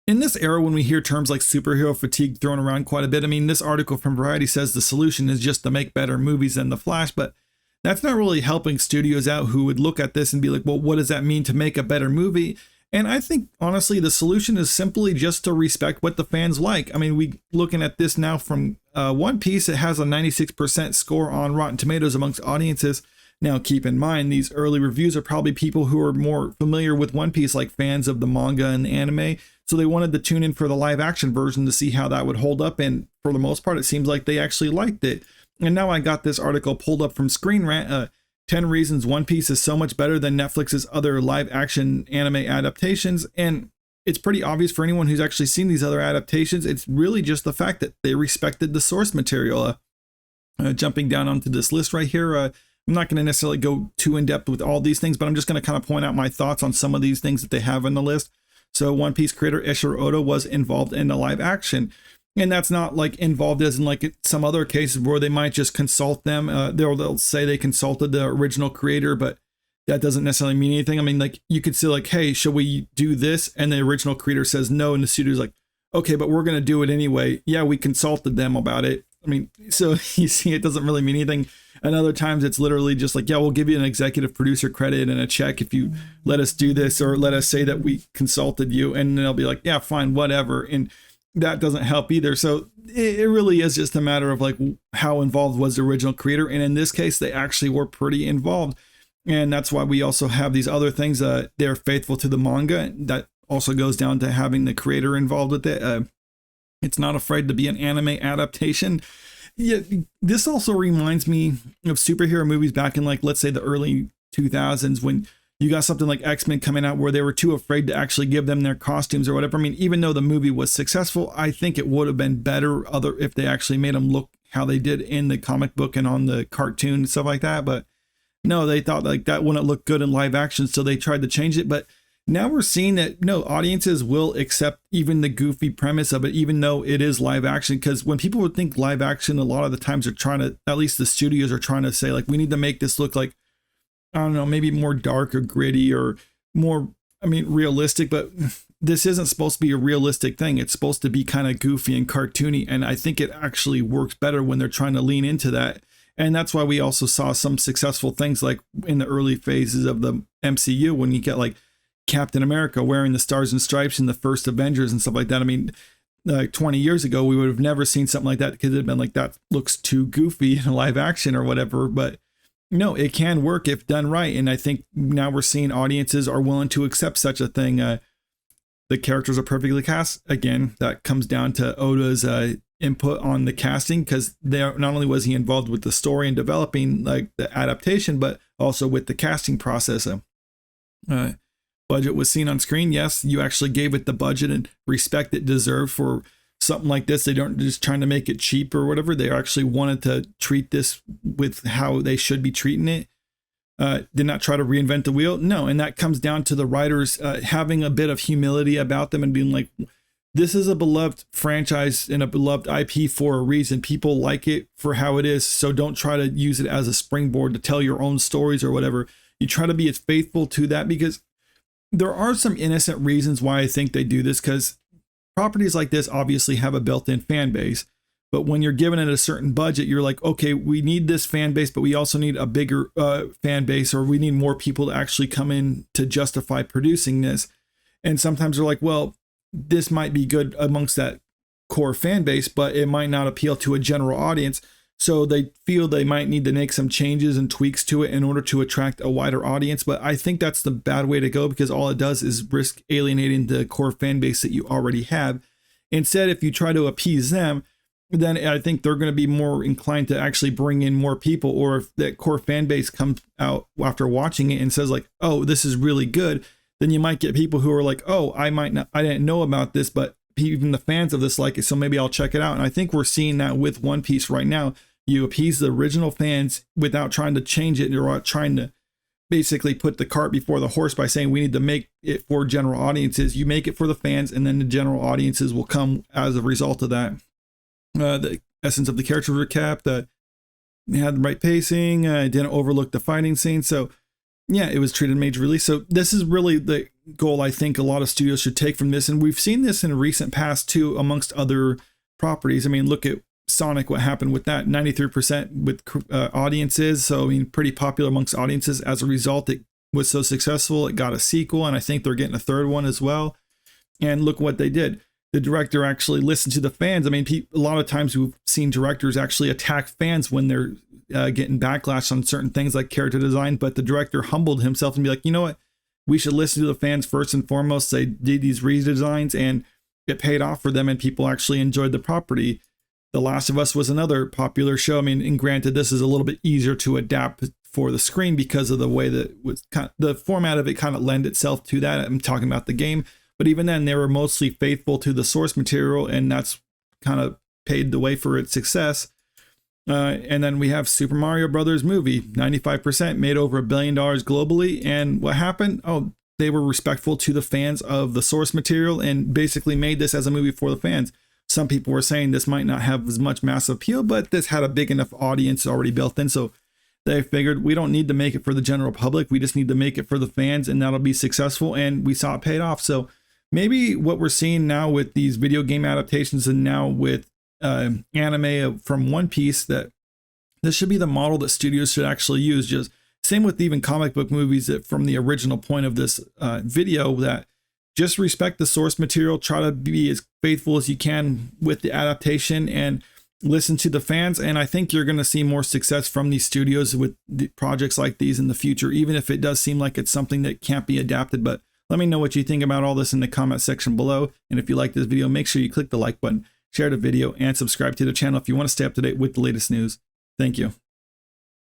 in this era, when we hear terms like superhero fatigue thrown around quite a bit, I mean, this article from Variety says the solution is just to make better movies than The Flash, but that's not really helping studios out who would look at this and be like, well, what does that mean to make a better movie? And I think, honestly, the solution is simply just to respect what the fans like. I mean, we looking at this now from One Piece, it has a 96% score on Rotten Tomatoes amongst audiences. Now, keep in mind, these early reviews are probably people who are more familiar with One Piece, like fans of the manga and the anime. So they wanted to tune in for the live action version to see how that would hold up. And for the most part, it seems like they actually liked it. And now I got this article pulled up from Screen Rant, 10 reasons One Piece is so much better than Netflix's other live action anime adaptations. And it's pretty obvious for anyone who's actually seen these other adaptations. It's really just the fact that they respected the source material. Jumping down onto this list right here, I'm not going to necessarily go too in depth with all these things, but I'm just going to kind of point out my thoughts on some of these things that they have on the list. So One Piece creator Ishiro Oda was involved in the live action. And that's not like involved as in like some other cases where they might just consult them. They'll say they consulted the original creator, but that doesn't necessarily mean anything. I mean, like you could say like, hey, should we do this? And the original creator says no. And the studio's like, okay, but we're going to do it anyway. Yeah, we consulted them about it. I mean, so you see, it doesn't really mean anything. And other times it's literally just like, yeah, we'll give you an executive producer credit and a check if you let us do this, or let us say that we consulted you. And they'll be like, yeah, fine, whatever. And that doesn't help either. So it really is just a matter of like how involved was the original creator. And in this case, they actually were pretty involved. And that's why we also have these other things. They're faithful to the manga. That also goes down to having the creator involved with it. It's not afraid to be an anime adaptation. Yeah, this also reminds me of superhero movies back in like, let's say the early 2000s, when you got something like X-Men coming out where they were too afraid to actually give them their costumes or whatever. I mean, even though the movie was successful, I think it would have been better if they actually made them look how they did in the comic book and on the cartoon and stuff like that. But no, they thought like that wouldn't look good in live action, so they tried to change it. But now we're seeing that no, audiences will accept even the goofy premise of it, even though it is live action. Because when people would think live action, a lot of the times they're trying to, at least the studios are trying to say like, we need to make this look like, I don't know, maybe more dark or gritty or more, I mean, realistic, but this isn't supposed to be a realistic thing. It's supposed to be kind of goofy and cartoony. And I think it actually works better when they're trying to lean into that. And that's why we also saw some successful things like in the early phases of the MCU, when you get like Captain America wearing the stars and stripes in the first Avengers and stuff like that. I mean, like 20 years ago, we would have never seen something like that because it'd been like, that looks too goofy in live action or whatever. But no, it can work if done right. And I think now we're seeing audiences are willing to accept such a thing. The characters are perfectly cast. Again, that comes down to Oda's input on the casting, because not only was he involved with the story and developing like the adaptation, but also with the casting process. Budget was seen on screen. Yes, you actually gave it the budget and respect it deserved for something like this. They don't just trying to make it cheap or whatever. They actually wanted to treat this with how they should be treating it. Did not try to reinvent the wheel. No. And that comes down to the writers having a bit of humility about them and being like, this is a beloved franchise and a beloved IP for a reason. People like it for how it is. So don't try to use it as a springboard to tell your own stories or whatever. You try to be as faithful to that, because there are some innocent reasons why I think they do this, because properties like this obviously have a built-in fan base. But when you're given it a certain budget, you're like, okay, we need this fan base, but we also need a bigger fan base, or we need more people to actually come in to justify producing this. And sometimes they're like, well, this might be good amongst that core fan base, but it might not appeal to a general audience. So they feel they might need to make some changes and tweaks to it in order to attract a wider audience. But I think that's the bad way to go, because all it does is risk alienating the core fan base that you already have. Instead, if you try to appease them, then I think they're going to be more inclined to actually bring in more people. Or if that core fan base comes out after watching it and says like, oh, this is really good, then you might get people who are like, oh, I didn't know about this, but even the fans of this like it, so maybe I'll check it out. And I think we're seeing that with One Piece right now. You appease the original fans without trying to change it, or trying to basically put the cart before the horse by saying we need to make it for general audiences. You make it for the fans, and then the general audiences will come as a result of that. The essence of the character recap, that had the right pacing, didn't overlook the fighting scene. So yeah, it was treated major release. So this is really goal I think a lot of studios should take from this, and we've seen this in recent past too amongst other properties. I mean, look at Sonic, what happened with that, 93% with audiences. So I mean, pretty popular amongst audiences. As a result, it was so successful, it got a sequel, and I think they're getting a third one as well. And look what they did. The director actually listened to the fans. I mean, a lot of times we've seen directors actually attack fans when they're getting backlash on certain things like character design, but the director humbled himself and be like, you know what, we should listen to the fans first and foremost. They did these redesigns and it paid off for them, and people actually enjoyed the property. The Last of Us was another popular show. I mean, and granted, this is a little bit easier to adapt for the screen because of the way that the format of it kind of lend itself to that. I'm talking about the game, but even then, they were mostly faithful to the source material, and that's kind of paved the way for its success. And then we have Super Mario Brothers movie, 95%, made over $1 billion globally. And what happened? Oh, they were respectful to the fans of the source material and basically made this as a movie for the fans. Some people were saying this might not have as much mass appeal, but this had a big enough audience already built in. So they figured we don't need to make it for the general public. We just need to make it for the fans, and that'll be successful. And we saw it paid off. So maybe what we're seeing now with these video game adaptations, and now with anime from One Piece, that this should be the model that studios should actually use. Just same with even comic book movies, that from the original point of this video, that just respect the source material, try to be as faithful as you can with the adaptation, and listen to the fans. And I think you're going to see more success from these studios with the projects like these in the future, even if it does seem like it's something that can't be adapted. But let me know what you think about all this in the comment section below. And if you like this video, make sure you click the like button, share the video, and subscribe to the channel if you want to stay up to date with the latest news. Thank you.